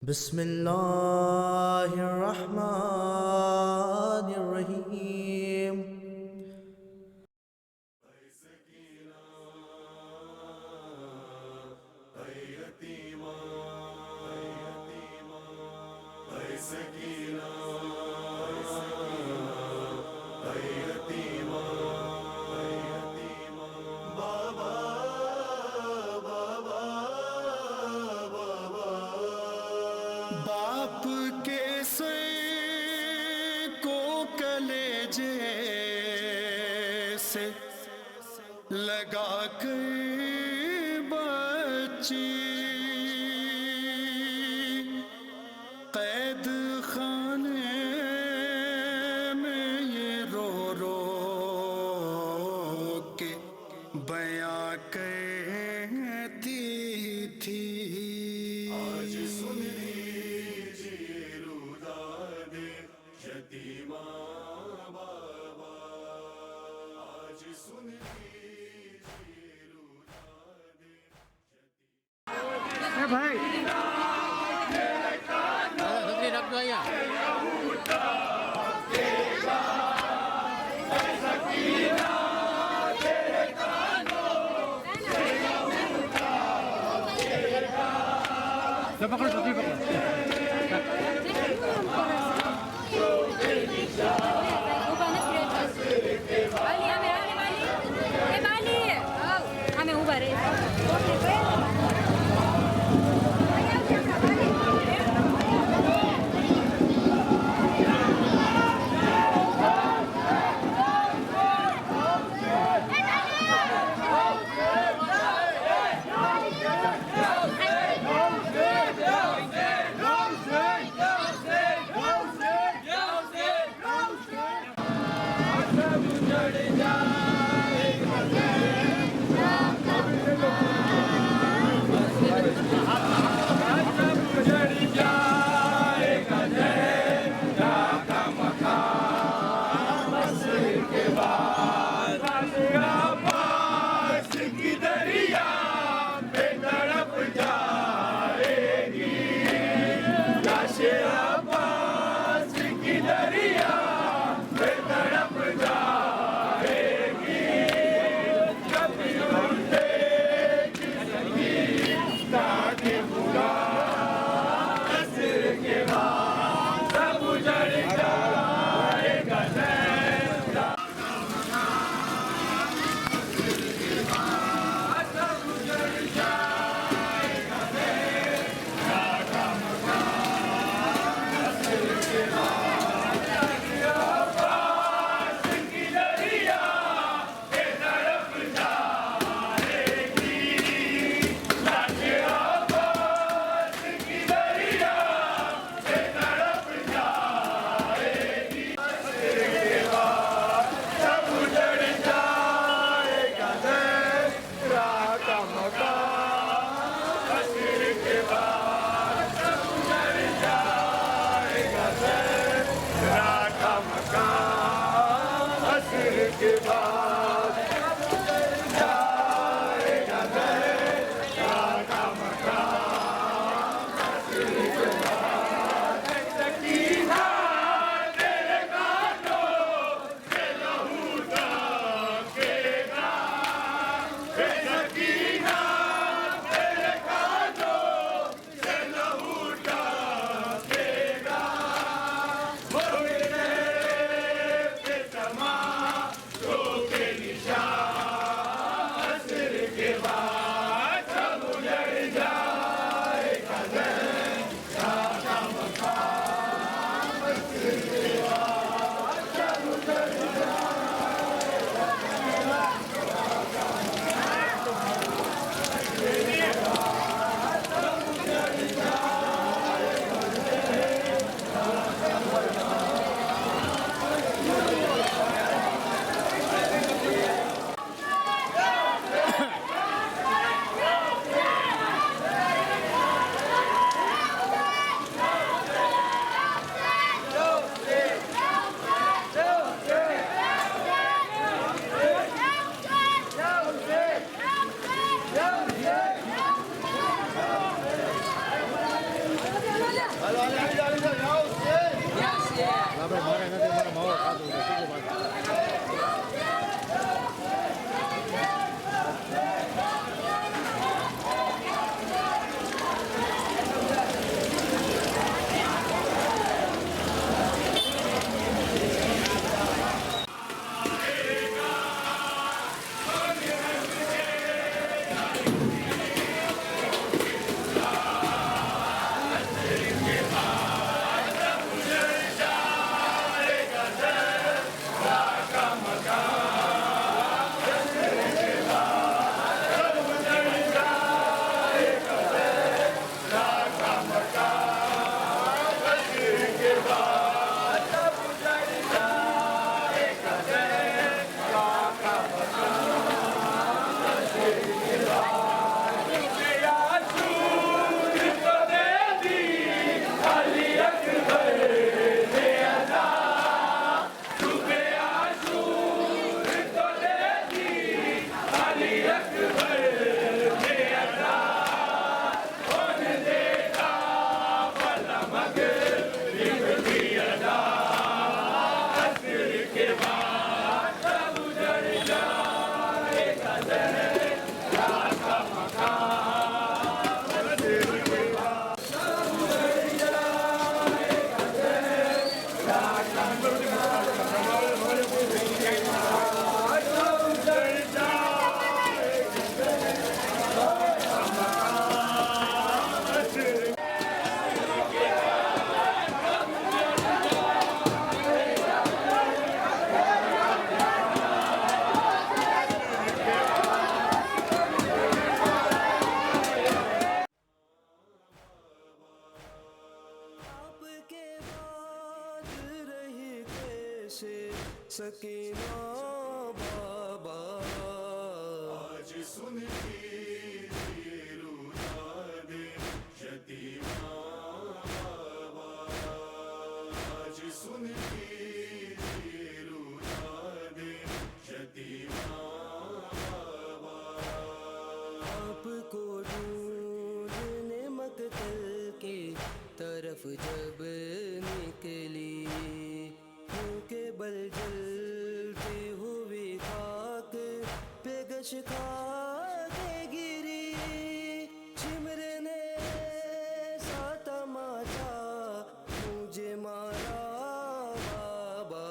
बिस्मिल्लाहिर्रहमानिर्रहीम। बाप के सर को कलेजे से लगा कर बच्ची कैद खाने में ये रो रो के बयां करती थी। आज सुन लीजिए रुदादे यतीमा बाबा, आज सुन लीजिए रुदादे यतीमा। भाई रख दो या पकड़ो सब्जी पकड़ो। सकीना बाबा आज सुन लीजिए रुदादे यतीमा बाबा, आज सुन लीजिए रुदादे यतीमा बाबा। आपको ढूंढने मकतल की तरफ जब निकली, मुँह के बल जलती हुई खाक पे गश खा के गिरी। शिमर ने सा तमाचा मुझे मारा बाबा,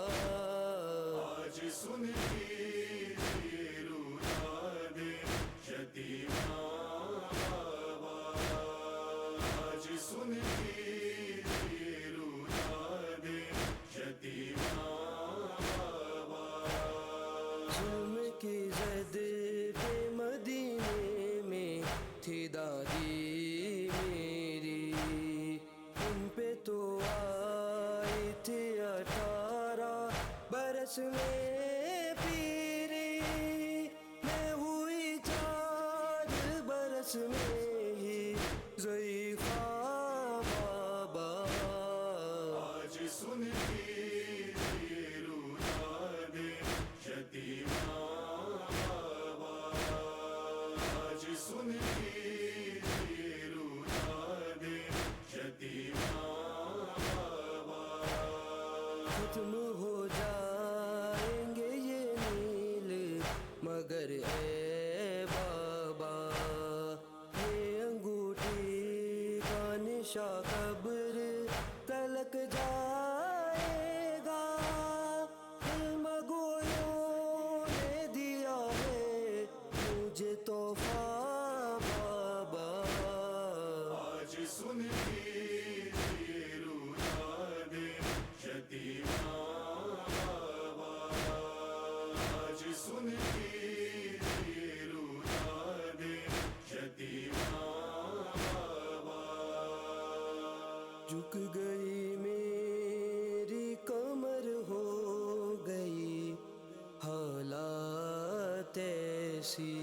आज सुन लीजिए रुदादे यतीमा बाबा, आज सुन लीजिए रुदादे यतीमा बाबा। जुल्म की जद पे मदीने में थी दादी मेरी, उन पे तो आई थी 18 बरस में पीरी। मैं हुई 4 बरस में ही ज़ईफ़ा बाबा, आज सुन लीजिए रुदादे यतीमा बाबा, आज सुन लीजिए रुदादे यतीमा बाबा। खत्म हो जाएंगे ये नील मगर ए बाबा, ये अंगूठी का निशा कब्र तलक जाएगा। मगोयों ने दिया है मुझे तोहफा बाबा, आज सुन लीजिए रुदादे यतीमा बाबा, आज सुन लीजिए रुदादे यतीमा बाबा। झुक गई मेरी कमर, हो गई हालात ऐसी।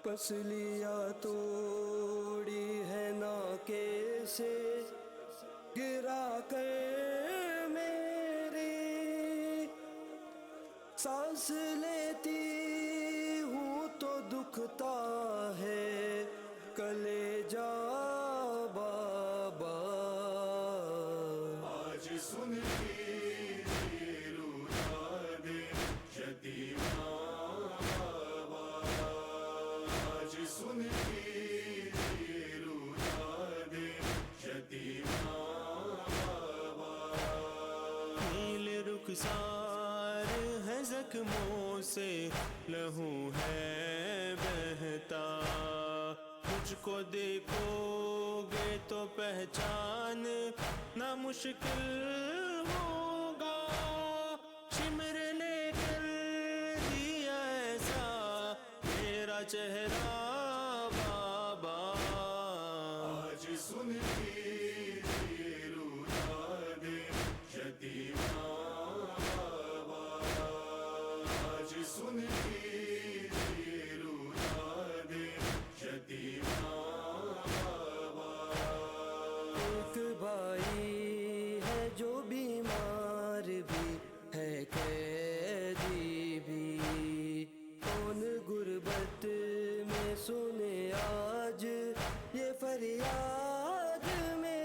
पसलियाँ तोड़ी है ना कैसे गिरा कर मेरी। सांस लेती हूँ तो दुखता है कलेजा बाबा, आज सुन लीजिए रुदादे यतीमा बाबा, आज सुन लीजिए रुदादे यतीमा बाबा। नील रुखसार है जख्मों से लहू है बहता, मुझको देखोगे तो पहचान ना मुश्किल होगा। शिमर ने कर दिया ऐसा मेरा चेहरा बाबा, आज सुन लीजिए रुदादे यतीमा बाबा, आज सुन लीजिए रुदादे यतीमा बाबा। एक भाई है जो बीमार भी है कैदी भी, कौन गुर्बत में सुने आज ये फरियाद मेरी।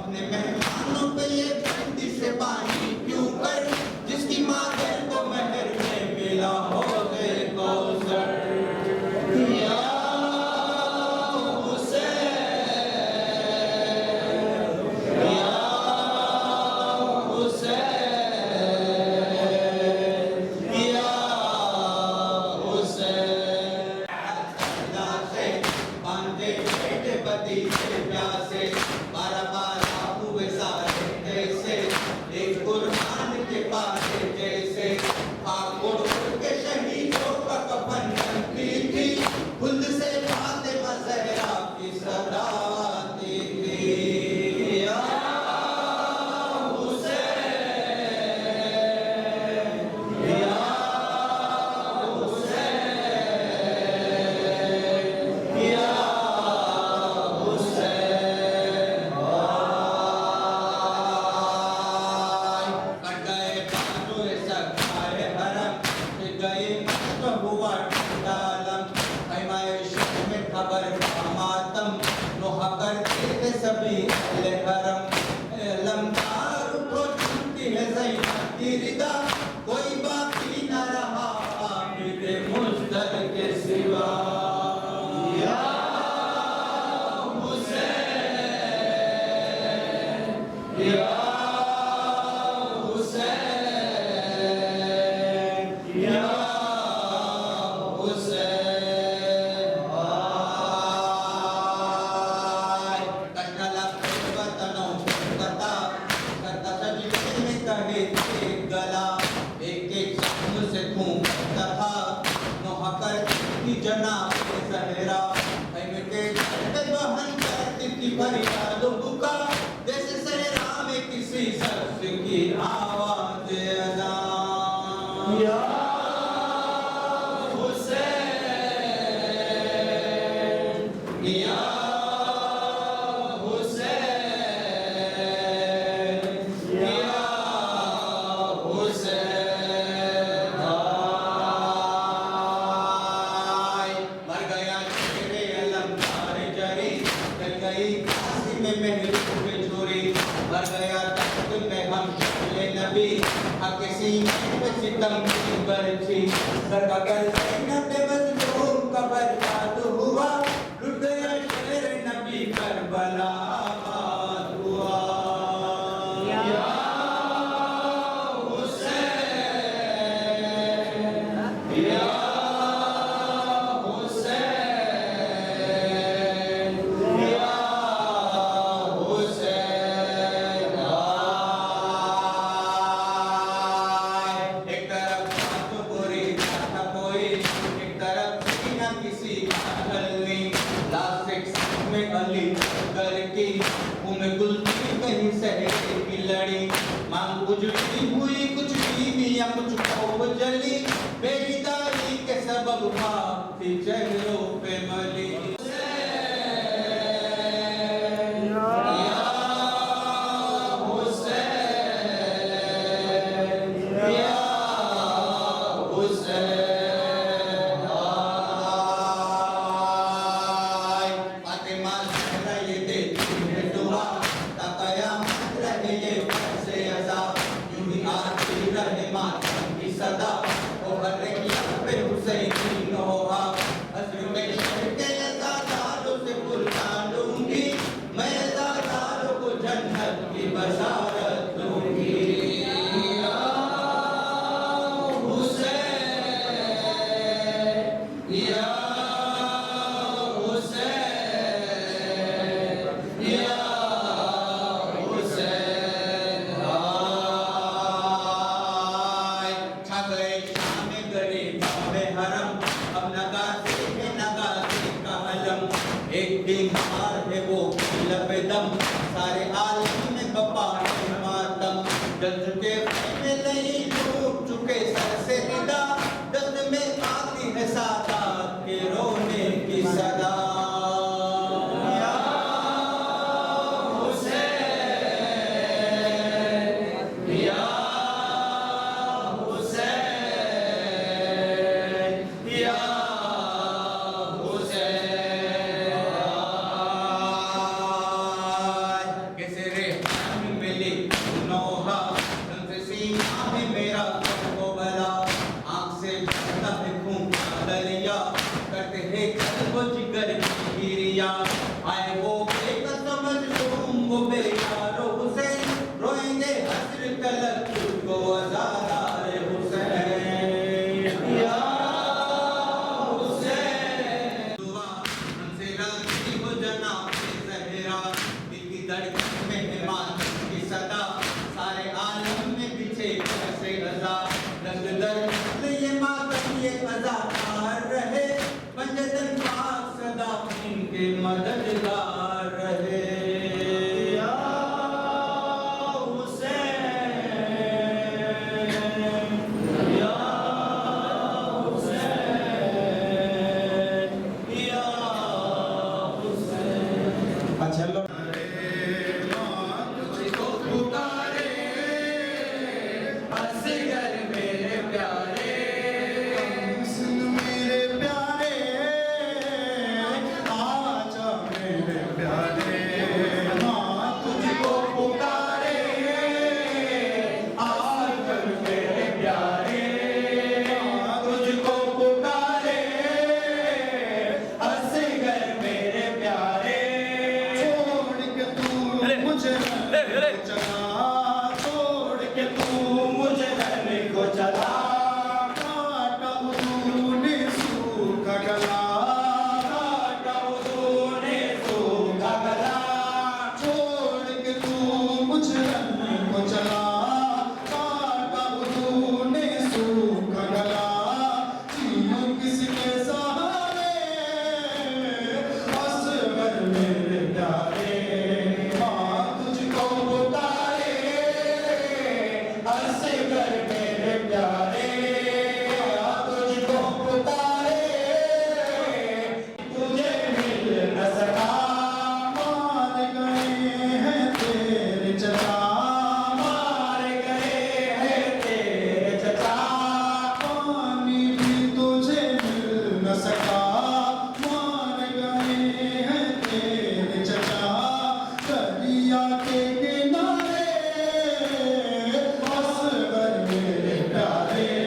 अपने मेहमानों पे ये बंदी से पानी क्यों कर, जिसकी माँ को महर में मिला हो गए कौसर। या कोई बाकी न रहा मेरे मुस्तर के सिवा। या हुसैन, या हुसैन, या हुसैन। कटला वतनों कथा कथा सजने में कहे गला एक एक शब्द से तू कथा नोहा करती जनाब सहरा के बहन करती थी फरियाद बुका, जैसे सहरा में किसी शख्स की आवाज अदा। या हुसैन, या चेहरों पे मली। रजा रंग दर ये मातम ये अज़ाकार रहे पंजतन पाक सदा इनके मददगार रहे या हुसैन या हुसैन या हुसैन। अच्छा लो के किनारे असगर मेरे प्यारे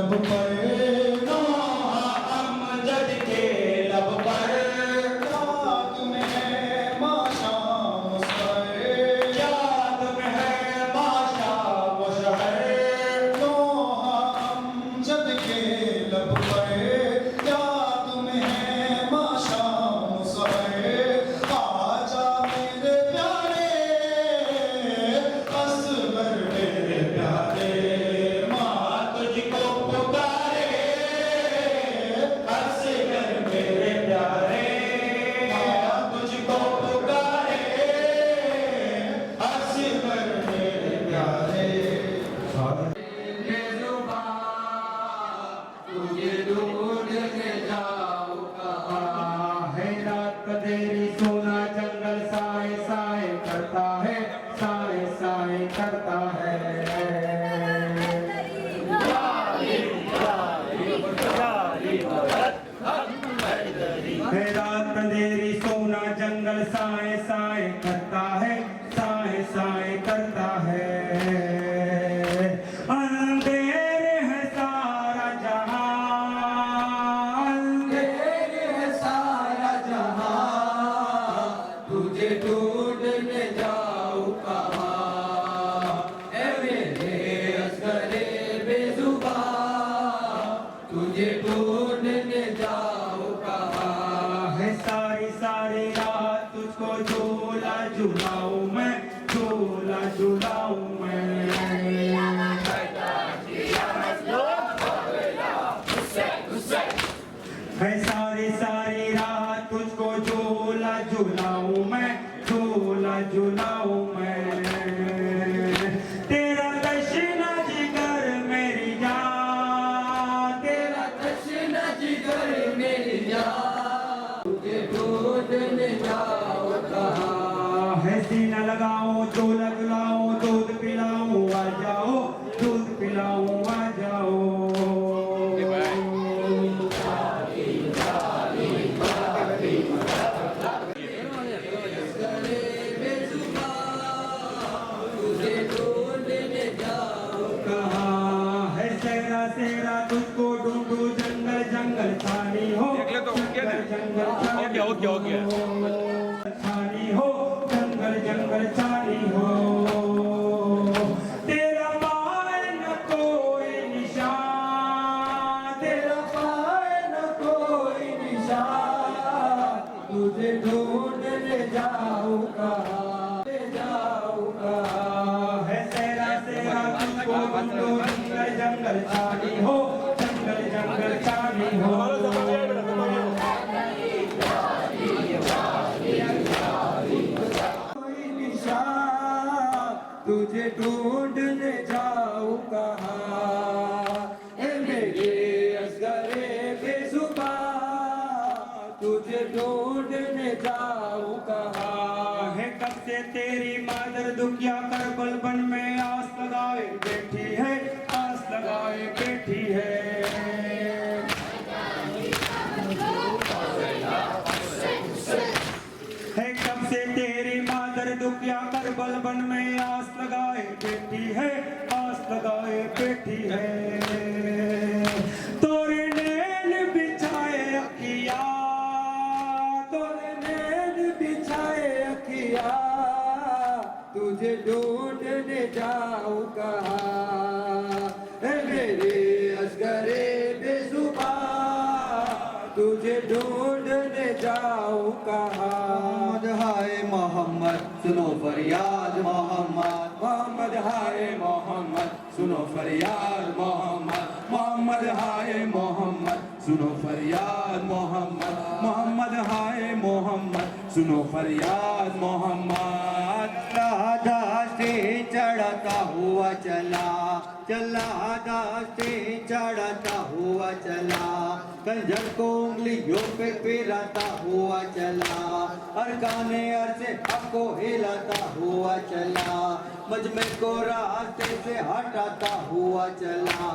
लब पर नोहा अमजद के लब पर याद में है माशा मुस्हर याद में है माशा मुस्हर नोहा अमजद के लब पर याद में है माशा मुस्हर आजा मेरे प्यारे असगर मेरे प्यारे माँ तुझको पुकारे असगर मेरे प्यारे माँ तुझको पुकारे असगर मेरे प्यारे तुझे ढूंढने जाओ कहाँ है रात कदेरी सोना जंगल साए साए करता है साए साए करता है रात अंधेरी सोना जंगल साए साए करता है साए साए करता है अंधेरे है सारा जहां अंधेरे है सारा जहां तुझे ढूंढने जाऊं कहाँ ऐ मेरे असगरे बेजुबां तुझे ढूंढने जाऊं कहाँ है सारी सारी रात तुझको झूला झूलाऊं मैं झूला झूलाऊं मैं है सारी सारी रात तुझको झूला झूलाऊं मैं झूला झूलाऊं मैं तेरा दक्षिणा जिगर मेरी जान तेरा दक्षिणा जिगर मेरी जान तुझे ढूंढने जाओ कहाँ है सीना लगाऊं झूला झूलाऊं दूध पिलाऊं आ जाओ दूध पिलाऊं आ जाओ कहाँ है सेरा सेरा तुझको ढूंढू जंगल जंगल छानी हो जंगल जंगल छानी हो जंगल जंगल छानी हो तेरा पाए न कोई निशान तेरा पाए न कोई निशान तुझे ढूंढने जाऊं कहाँ ले जाऊं कहाँ है सेरा सेरा तुझको ढूंढू जंगल जंगल छानी हो जंगल जंगल छानी हो कोई निशान तुझे ढूंढने जाऊं कहाँ ऐ मेरे असगरे बेजुबां तुझे ढूंढने जाऊं कहाँ है कब से तेरी मादर दुखिया करबल बन में आस लगाए बैठी है आस लगाए बैठी है कब से तेरी मादर दुखिया करबल बन में आस लगाए बैठी है आस लगाए बैठी है तोरे नैन बिछाए अखिया तोरे नैन बिछाए अखिया तुझे ढूंढने जाऊं कहाँ ऐ मेरे असगरे बेजुबां तुझे ढूंढने जाऊं कहाँ हाय मोहम्मद सुनो फरियाद मोहम्मद मोहम्मद हाय मोहम्मद सुनो फरियाद मोहम्मद मोहम्मद हाय मोहम्मद सुनो फरियाद मोहम्मद मोहम्मद हाय मोहम्मद सुनो फरियाद मोहम्मद दास्ते चढ़ता हुआ चला चला दास्ते चढ़ता हुआ चला कंजर को उंगलियों पे पिराता हुआ चला अरकाने अरसे आपको हिलाता हुआ चला मजमे को रास्ते से हटाता हुआ चला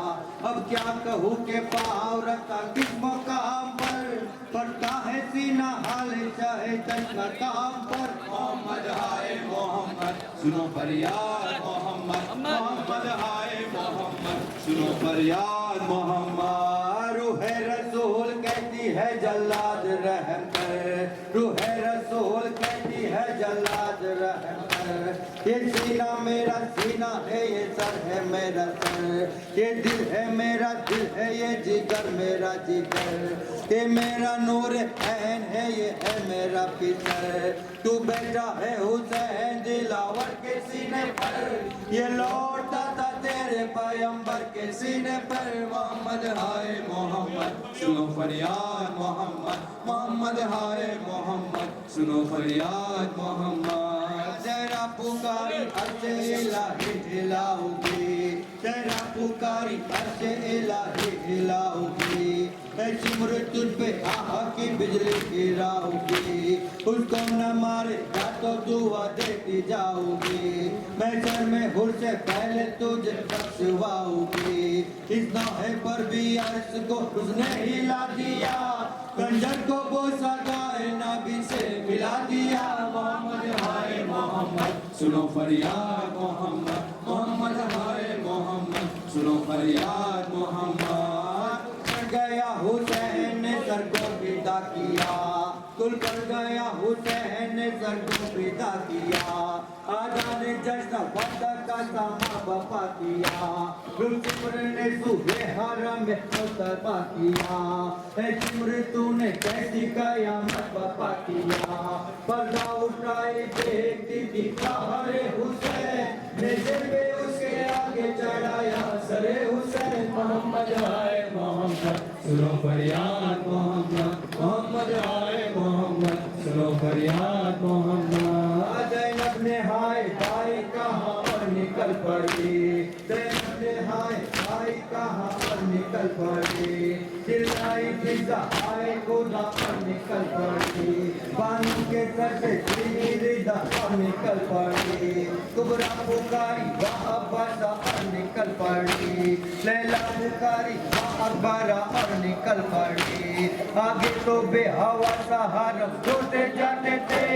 अब क्या कहूँ के पाँव रखा किस मकाम पर पड़ता है सीना हाल चाहे चश्मा काम पर मोहम्मद हाय मोहम्मद सुनो फरियाद मोहम्मद मोहम्मद हाय मोहम्मद सुनो फरियाद फरियाद मोहम्मद रूह रसूल कहती है जल्लाद रहम कर रूह रसूल कहती है जल्लाद रहम कर ये सीना मेरा सीना है ये सर है मेरा सर ये दिल है मेरा दिल है ये जिगर मेरा जिगर ये मेरा नूर ऐन है ये है मेरा पितर तू बैठा है हुसैन दिलावर के सीने पर ये लौटा था तेरे पैगंबर के सीने पर मोहम्मद हाय मोहम्मद सुनो फरियाद मोहम्मद मोहम्मद हाय मोहम्मद सुनो फरियाद मोहम्मद तेरा पुकारी अर्शे इलाही हिलाऊंगी तेरा पुकारी अर्शे इलाही हिलाऊंगी चिमर तुझ पे आहा की बिजली गिराऊंगी उसको न मारे या तो दुआ देती जाऊंगी मैं सर में हुर से पहले तुझे बख्शवाऊंगी इस नौहे पर भी अर्श को उसने हिला दिया कंजर को बोसा गाए नबी से मिला दिया मोहम्मद हाय मोहम्मद सुनो फरियाद मोहम्मद मोहम्मद हाय मोहम्मद सुनो फरियाद मोहम्मद गया हुसैन ने सर को विदा किया कुल कर गया हुसैन ने सर को विदा किया आजा ने जश्न वदा का सामा बपा किया रुचिमर ने सुबह हरम में मुस्तफा किया ए चिमर तूने कैसी कयामत बपा किया पर्दा उठाई देखती थी हरे हुसैन ने पे उसके आगे चढ़ाया सरे हुसैन मोहम्मद हाय मोहम्मद सुनो फरियाद मोहम्मद मोहम्मद हाय मोहम्मद सुनो फरियाद मोहम्मद ज़ैनब ने हाय भाई कहाँ और निकल पड़ी ज़ैनब ने हाय भाई कहाँ और निकल पड़ी चिल्लाई फिजा हाय खुदा और निकल पड़ी बानू के सर से चीनी रिदा और निकल पड़ी कुबरा पुकारी वाह अब्बासा और निकल पड़ी लैला पुकारी वाह अकबरा और निकल पड़ी आगे तो बेहवा सहारा छोटे जाते थे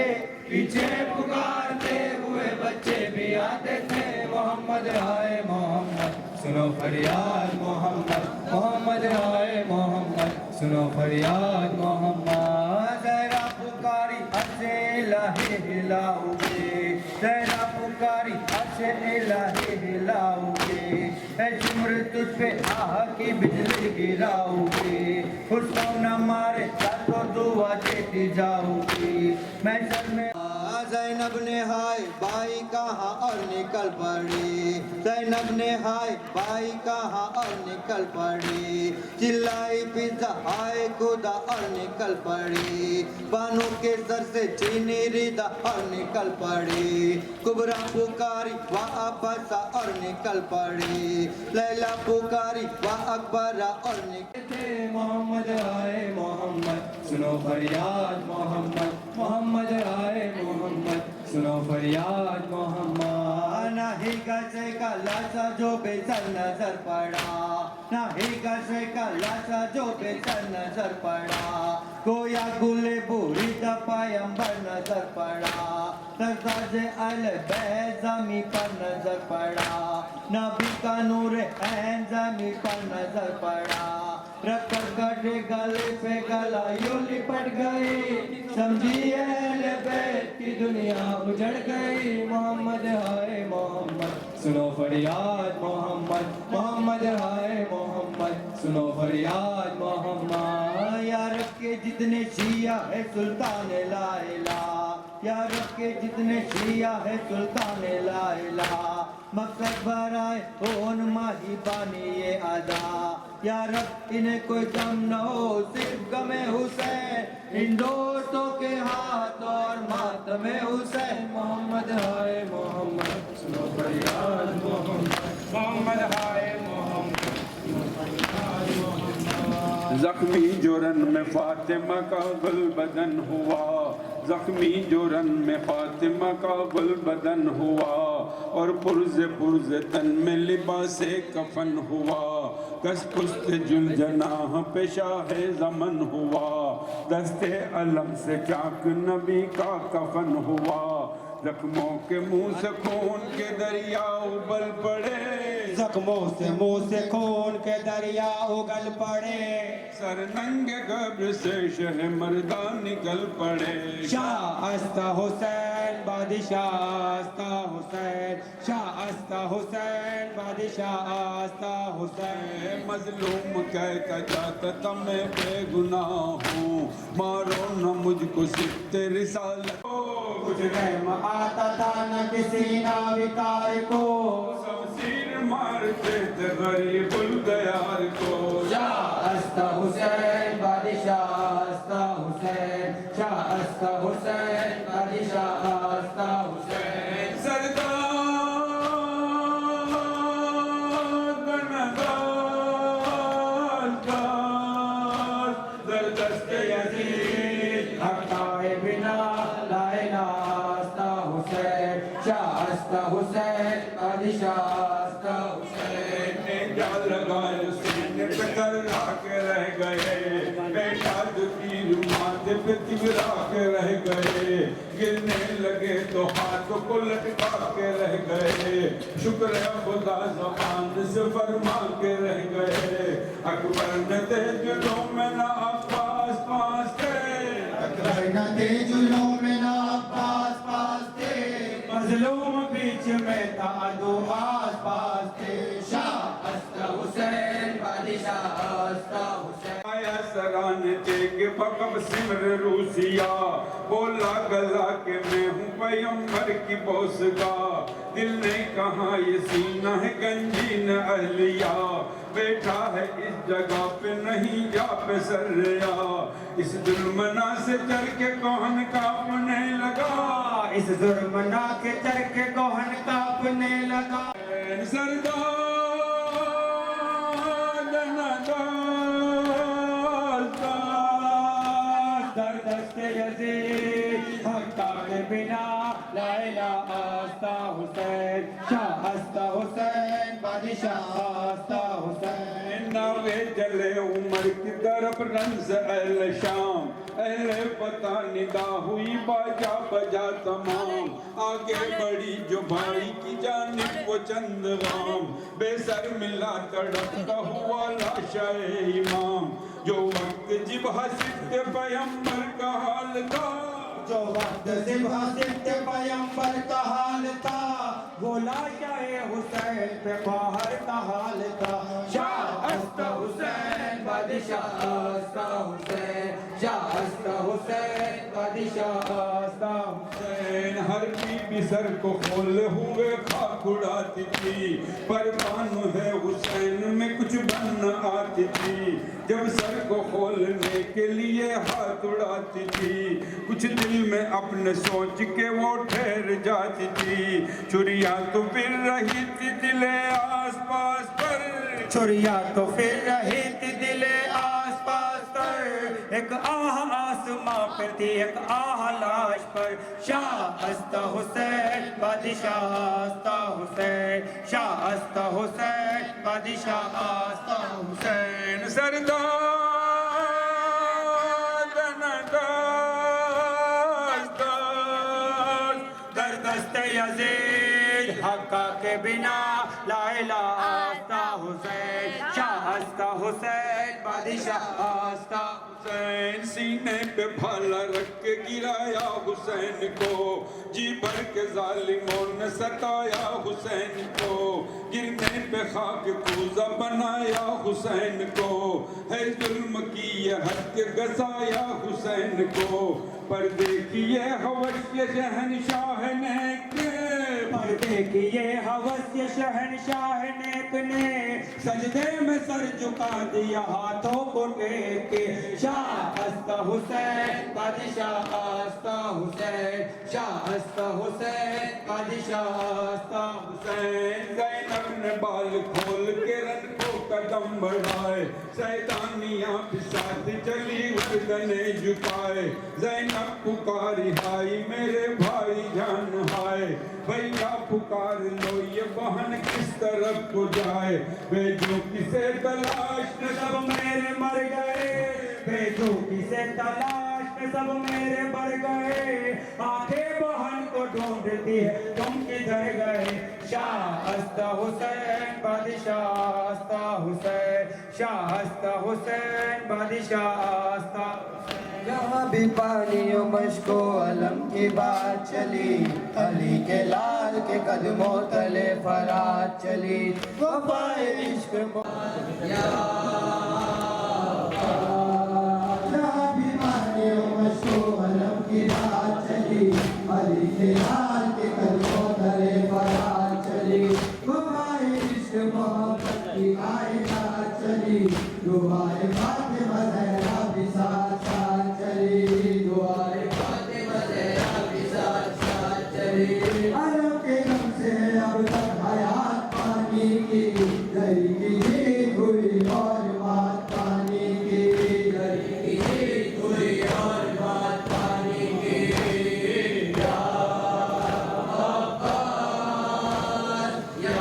पीछे पुकारते हुए बच्चे भी आते थे मोहम्मद हाय मोहम्मद सुनो फरियाद मोहम्मद मोहम्मद हाय मोहम्मद सुनो फरियाद मोहम्मद तेरा पुकारी अच्छे इलाही हिलाओगे तेरा पुकारी अच्छे इलाही हिलाओगे ऐ चिमर तुझ पे आह की बिजली गिराओगे उसको न मारे या तो दुआ देती जाओगी मैं सर में ज़ैनब ने हाय भाई कहाँ और निकल पड़ी ज़ैनब ने हाय भाई कहाँ और निकल पड़ी चिल्लाई पिता हाय खुदा और निकल पड़ी बानू के सर से चीनी रिदा और निकल पड़ी कुबरा पुकारी वाह अब्बासा और निकल पड़ी लैला पुकारी वाह अकबरा और निकल मोहम्मद हाय मोहम्मद सुनो फरियाद मोहम्मद मोहम्मद हाय मोहम्मद सुनो फरियाद मोहम्मद नहीं गसे का लाशा जो बेसर नजर पड़ा नहीं गसे का लाशा जो बेसर नजर पड़ा गोया गुले बुरी पैगंबर नजर पड़ा सरताज अल बैज़मी पर नजर पड़ा नबी का नूर ऐन ज़मी पर नजर पड़ा रखकर गठे गले पे गला यूं लिपट गई समझी अहले बैत की दुनिया उजड़ गई मोहम्मद हाय मोहम्मद सुनो फरियाद मोहम्मद मोहम्मद हाय मोहम्मद सुनो फरियाद मोहम्मद यार के जितने शिया है सुल्तान लाइला यार के जितने शिया है सुल्तान लाइला मकसद भराए ओन माही बानी ये अदा यार इन्हें कोई गम न हो सिर्फ गमे हुसैन इन दोस्तों के हाथ और मातमे हुसैन मोहम्मद हाय मोहम्मद सुनो फरियाद मोहम्मद मोहम्मद हाय मोहम्मद जख्मी जोरन में फातिमा का गुल बदन हुआ जख्मी जोरन में फातिमा का गुल बदन हुआ और पुरज़े तन में लिबास कफन हुआ कस पुस्त जुल जनाह पे शाहे ज़मन हुआ दस्ते अलम से चाक नबी का कफन हुआ जख्मों के मुंह से खून के दरिया उबल पड़े जख्मों से मुंह से खून के दरिया उगल पड़े। सर नंगे कब्र से शह मर्दा निकल पड़े। शाह अस्ता हुसैन बादशाह अस्ता हुसैन, शाह अस्ता हुसैन बादशाह अस्ता हुसैन। मजलूम कहता जाता था मैं बेगुनाह हूँ, मारो न मुझको सिफ्ते रिसालत। कुछ रहम आता था न किसी नाविकार को, शमशीर मारते थे गरीबुल दयार को। शाह अस्ता हुसैन बादशाह अस्ता हुसैन, शाह अस्ता हुसैन बादशाह अस्ता हुसैन। सरदार दरदस्ते यजीद हटाए बिना लाइला अस्ता हुसैन, शाह अस्ता हुसैन बादशाह अस्ता हुसैन। ने क्या लगाए सीने पे कर्रा के रह गए, बेटा जो तीर माथे पे तिगरा के रह गए। गिरने लगे तो हाथों को लटका के रह गए, शुक्र है खुदा ज़बान से फरमा के रह गए। अकबर ने ते दिलों में ना अब्बास पास थे, अकबर न थे जुल्मों में ना पास पास थे, मजलूम बीच में था दो आस पास थे। शाह अस्ता हुसैन बादशाह अस्ता हुसैन। आया सराने के बकब सिमर रूसिया, बोला गला के मैं हूँ पैगंबर की बोसगा। दिल ने कहा ये सीना है गंजीन अहलिया, बैठा है इस जगह पे नहीं जा पे सर्रिया। इस जुल्मना से चढ़ के कोहन कांपने लगा, इस जुर्मना के चर के कोहन कांपने लगा। सरदार दरदस्ते यजीद हक्का के बिना लाइला अस्ता हुसैन, शाह अस्ता हुसैन बादशाह अस्ता हुसैन। नावे जले उमर की तरफ रंज अहल शाम, अहले पता निदा हुई बाजा बजा तमाम। आगे बढ़ी जो भाई की जानिब वो चंद गाम, बेसर मिला तड़पता हुआ लाशाए इमाम। जो वक्त जिबा सिद्ध पैगंबर का हाल था, जो वक्त जिबा सिद्ध पैगंबर का हाल था, वो लाशाए हुसैन पे बाहर का हाल था। शाह अस्ता हुसैन बादशाह अस्ता हुसैन, शाह अस्ता हुसैन बादशाह अस्ता हुसैन। हर बीबी सर को खोले हुए खाक उड़ाती थी, पर बानु है हुसैन में कुछ बन न आती थी। जब सर को खोलने के लिए हाथ उड़ाती थी, कुछ दिल में अपने सोच के वो ठहर जाती थी। छुरिया तो फिर रही थी दिले आस पास पर, छुरिया तो फिर रही थी दिले आस पास पर। एक आह आसमां पे थी एक आह लाश पर। शाह अस्ता हुसैन बादशाह अस्ता हुसैन, शाह अस्ता हुसैन बादशाह अस्ता हुसैन। सरदार दरदस्ते यजीद हक्का के बिना लाइला अस्ता हुसैन, शाह अस्ता हुसैन बादशाह अस्ता हुसैन। सीने पे भाला रख के गिराया हुसैन को, जी भर के जालिमों ने सताया हुसैन को। गिरने पे खाक कूजा बनाया हुसैन को, है जुल्म की ये हद के गजाया हुसैन को। पर देखिए हवस शहनशाह ने के, पर देखिए हवस शहनशाह नेक ने, सजदे में सर झुका दिया हाथों को टेक के। शाह अस्ता हुसैन बादशाह अस्ता हुसैन, शाह अस्ता हुसैन बादशाह अस्ता हुसैन। ज़ैनब ने बाल खोल के रन को कदम बढ़ाए, शैतानियां भी साथ चली गर्दने झुकाए। ज़ैनब पुकारी हाय मेरे भाई जान हाय, भैया पुकार लो ये बहन किस तरफ को जाए। भेजो किसे तलाश सब मेरे मर गए, भेजो किसे तलाश में सब मेरे बढ़ गए, आंखें बहन को ढूंढती है तुम किधर गए। शाहस्त हुसैन बादशाहस्त हुसैन, शाहस्त हुसैन बादशाहस्त। यहाँ भी पानियों मशको अलम की बात चली, अली के लाल के कदमों तले फरात चली, वफाए इश्क जहाँ भी पानियों मशको अलम की बात चली, अली के लाल के कदमों तले फरात चली, वफाए इश्क मोहब्बत की कायनात चली, दुआए फातिमा ज़हरा भी साथ साथ चली, दुआए फातिमा ज़हरा भी साथ साथ चली। अरब के दम से अब तक हयात पानी की, दरी की जीत हुई और बात पानी की, दरी की जीत हुई और बात पानी की। या अब्बास, या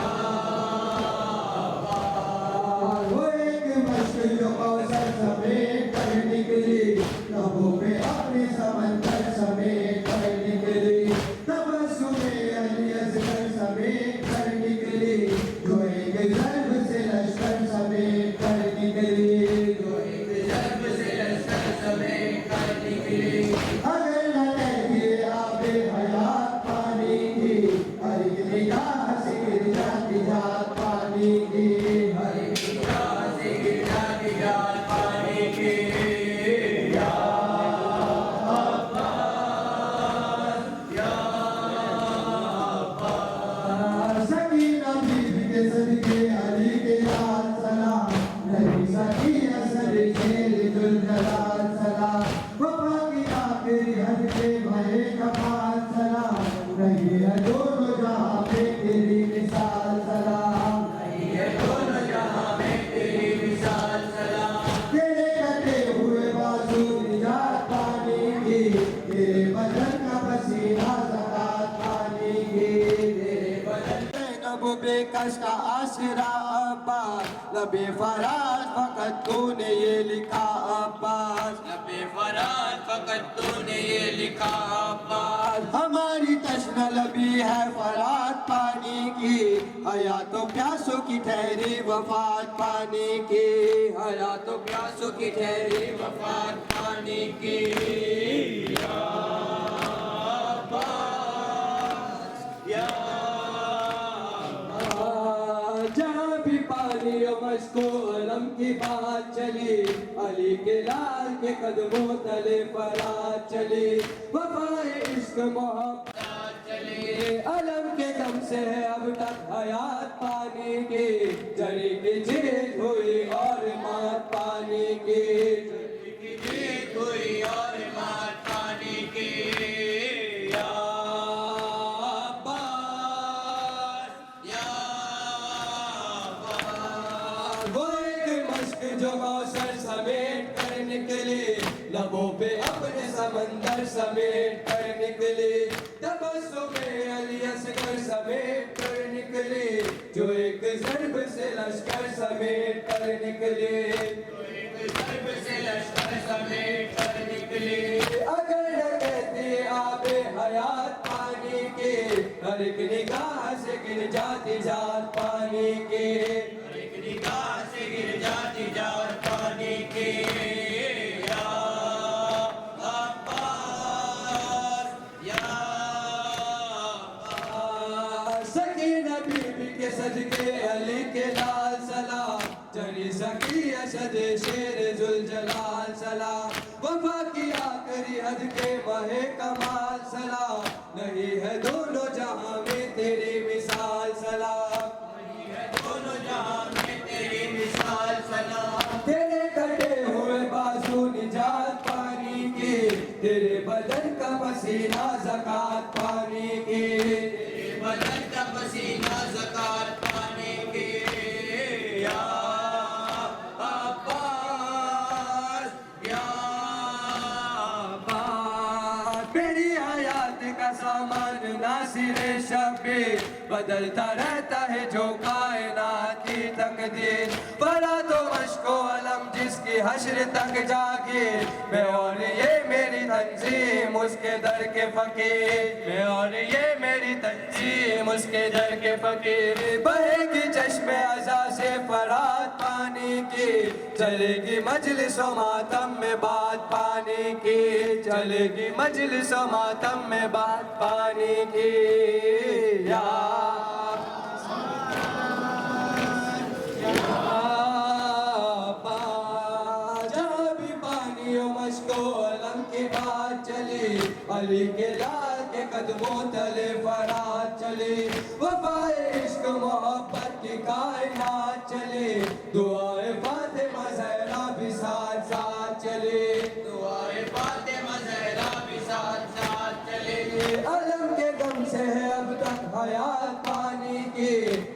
अब्बास। वो एक मश्क जो कौसर समेट कर निकली, लबों पे अपने समंदर समेट कर निकली, तबस्सुमे अली असगर समेट कर निकली, जो एक ज़र्ब से लश्कर समेट कर निकली, जो एक ज़र्ब से लश्कर समेट कर निकली। अगर न लहरिए आबे हयात पानी की, हर एक निगाह से गिर जाती जात पानी की, हर एक निगाह से गिर जाती जात पानी की। या सकीना बीबी के सदके अली के लाल सलाम, नबी सकी असद शेर जुल जलाल सलाम, वफा की आखिरी हद पे भये कमाल सलाम, नहीं है दोनों जहां में तेरी मिसाल सलाम, नहीं है दोनों जहां में तेरी मिसाल सलाम। तेरे कटे हुए बाजू निजात पानी की, तेरे बदन का पसीना ज़कात पानी की, तेरे बदन नबो बेकस का आसरा अब्बास, लबे फराज फकत तूने ये लिखा अब्बास, लबे फराज फकत तूने ये लिखा अब्बास। हमारी तश्ना लबी है फरात पानी की, हयातों प्यासों की ठहरी वफात पानी की, हयातों प्यासों की ठहरी वफात पानी की। या जहाँ भी पानी और मशको अलम की बात चली, अली के लाल के कदमों तले फरात चली, वफाए इश्क मोहब्बत चली, अलम के दम से अब तक हयात पानी की, जरी की जीत हुई और मात पानी की, जरी की जीत हुई और मात पानी की। या वो एक मश्क जो कौशल समेट कर निकली, लबों पे अपने समंदर समेट कर निकली, तबस्सुमे अली असगर समेट कर निकली, जो एक ज़र्ब से लश्कर समेट कर निकली, जो एक ज़र्ब से लश्कर समेट कर निकली। अगर न कहती आबे हयात पानी की, हर एक निगाह से गिर जाती जात पानी की, हर एक निगाह से गिर जाती जात पानी की। या अब्बास, या अब्बास। सकीना बीबी के सदके अली के लाल सलाम, जरी सकी असद शेर जुल जलाल सलाम, वफा की आखिरी हद के महे कमाल सलाम, नहीं है दोनों जहां में तेरी मिसाल सलाम, नहीं है दोनों जहां में तेरी मिसाल सलाम। तेरे कटे हुए बाजू निजात पानी की, तेरे बदन का पसीना ज़कात पानी की, तेरे बदन का पसीना ज़कात पानी की। या अब्बास, या अब्बास। मेरी हयात का सामान नासिर शबे, बदलता रहता है जो कायनात की तकदीर, बड़ा तो मश्को अलम जिसकी हश्र तक जागे, मैं और ये मेरी तंजीम उसके दर के फकीर, मैं और ये मेरी तंजीम उसके दर के फकीर। बहेगी चश्मे अज़ा से फरात पानी की, चलेगी मजलिस व मातम में बात पानी की, चलेगी मजलिस व मातम में बात पानी की। या अली के लाल के कदमों तले फरात चली, वफाए इश्क मोहब्बत की कायनात चली, दुआए फातिमा ज़हरा भी साथ साथ चली, दुआए फातिमा ज़हरा भी साथ साथ चली। अलम के गम से है अब तक हयात पानी की,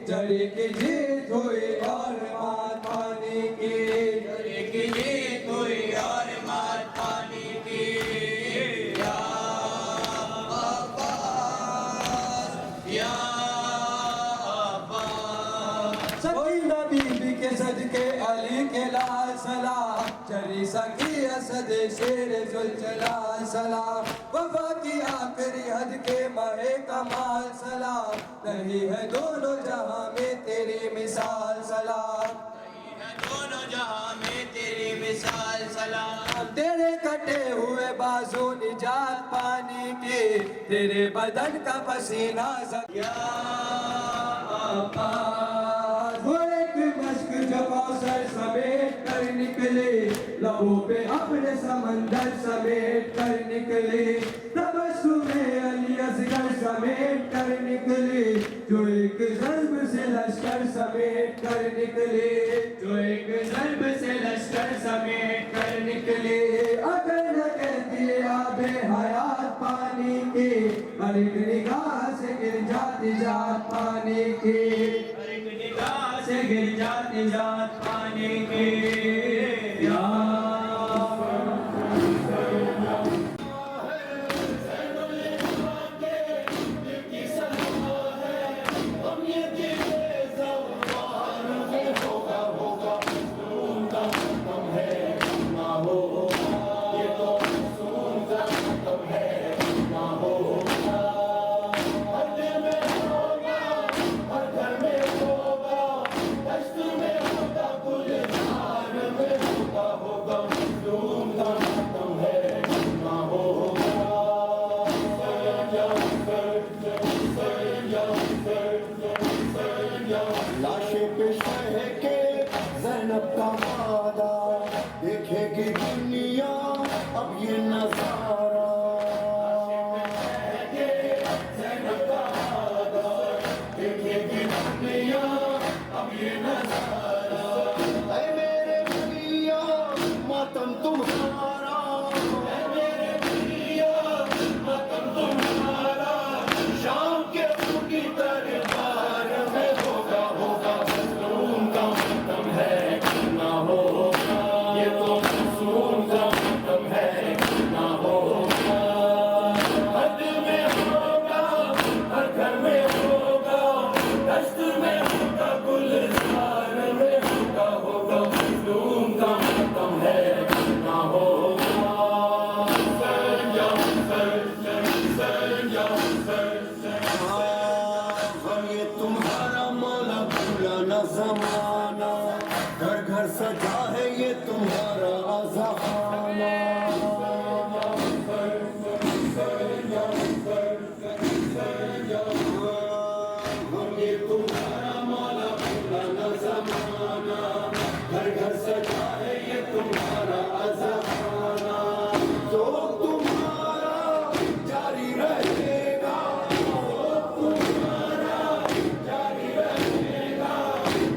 जड़ी की जीत हुई और मात पानी की, जड़ी की जीत हुई और मात पानी की। बीबी के सदके अली के लाल सलाम, चली सकी असद शेर जुलजला सलाम, वफा की आखिरी हद के महे कमाल सलाम, नहीं है दोनों जहां में तेरी मिसाल सलाम, नहीं है दोनों जहां में तेरी मिसाल सलाम। तेरे कटे हुए बाजू निजात पानी की, तेरे बदन का पसीना ज़किया कौसर समेट कर निकले, लबों पे अपने समंदर समेट कर निकले, तबस्सुमे अली असगर समेट कर निकले, जो एक ज़र्ब से लश्कर समेट कर निकले, जो एक ज़र्ब से लश्कर समेट कर निकले। अगर न कहती आबे हयात पानी की, हर एक निगाह से गिर जाती जात पानी की, हर एक निगाह से गिर जाती जात पानी की। लाशें पे शह के ज़ैनब का वादा, देखेगी दुनिया अब ये नजारा। ज़ैनब का वादा, देखेगी दुनिया अब ये नजारा। ऐ मेरे भैया मातम तुम्हारा, ऐ मेरे भैया मातम तुम्हारा, शाम के उनकी दरबार में होगा होगा मज़लूम का मातम है ना होगा, ये तो मज़लूम का मातम है ना होगा। हर दिल में होगा, हर घर में होगा, दश्त में होगा, गुलज़ार में होगा होगा मज़लूम का मातम है ना होगा। ये तुम्हारा मौला भूला न ज़माना, घर घर सजा है ये तुम्हारा आज़ाखाना। ये तुम्हारा मौला भूला न ज़माना, घर घर सजा है ये तुम्हारा आज़ाखाना। तो तुम्हारा जारी रहेगा,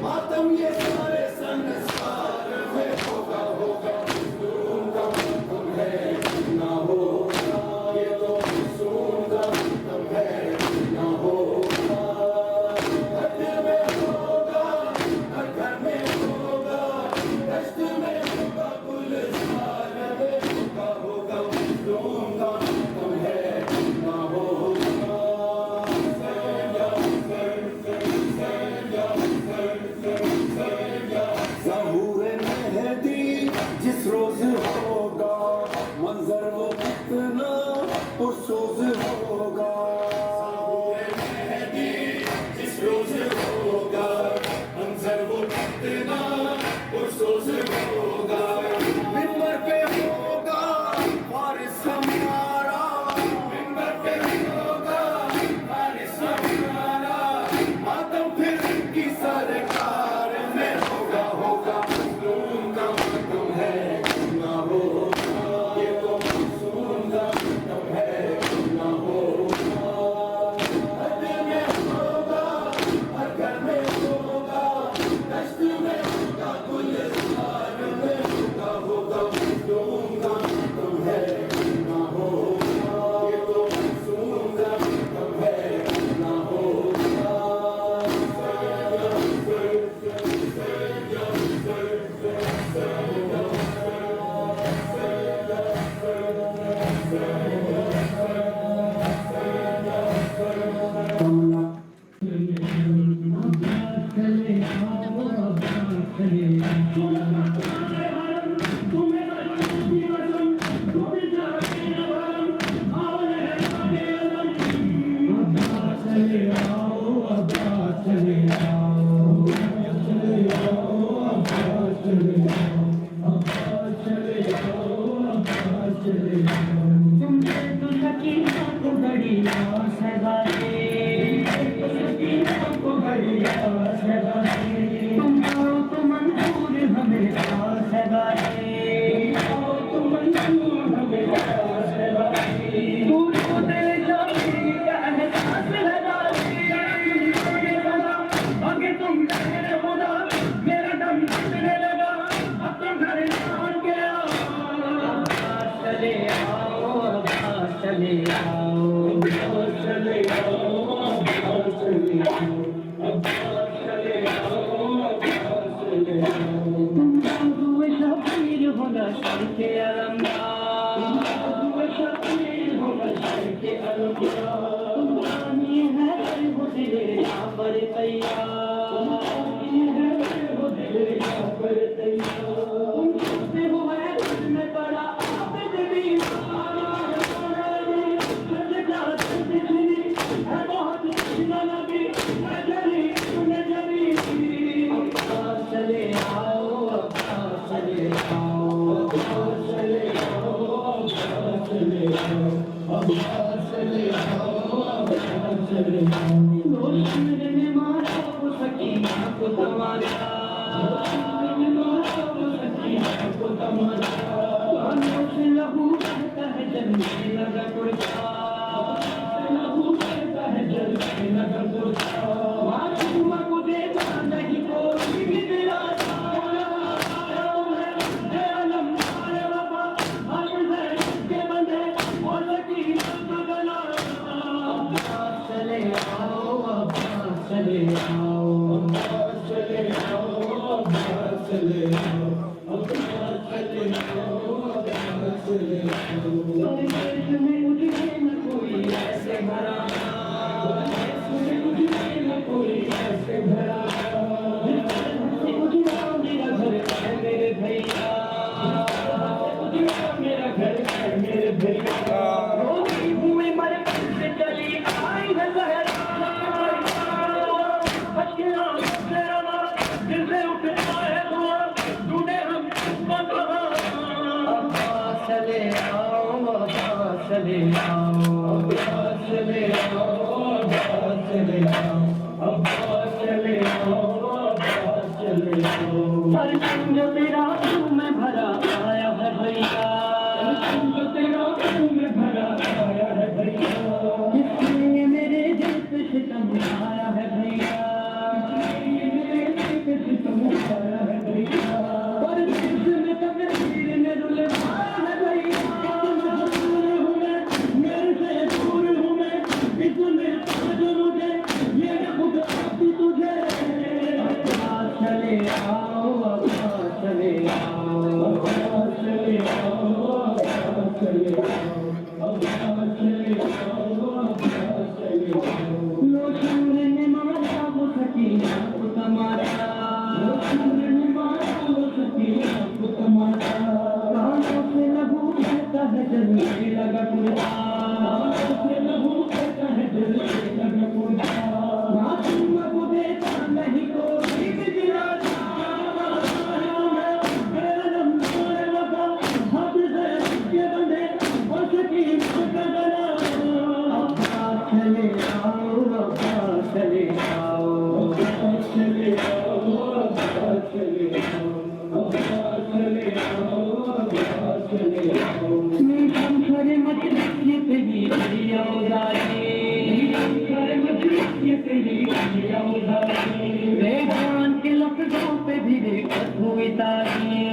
मातम ये सारे संसार में होगा होगा मज़लूम का मातम है ना होगा, ये तो मज़लूम का मातम है ना होगा। हर दिल में होगा, हर घर में होगा, दश्त में होगा, गुलज़ार में होगा होगा मज़लूम का मातम है ना होगा। Say देना पुरसों से होगा मिंबर पे होगा वारिस हमारा मिंबर पे होगा वारिस हमारा मातम फिर की सरकार में होगा होगा मजलूम का मातम है ना होगा ये तो मासूम का मातम है ना होगा हर दिल में होगा हर घर में होगा दश्त में होगा गुलजार में होगा होगा मजलूम का मातम है ना होगा ये तो मासूम का मातम है ना होगा पे भी दिक्कत हुई ताकि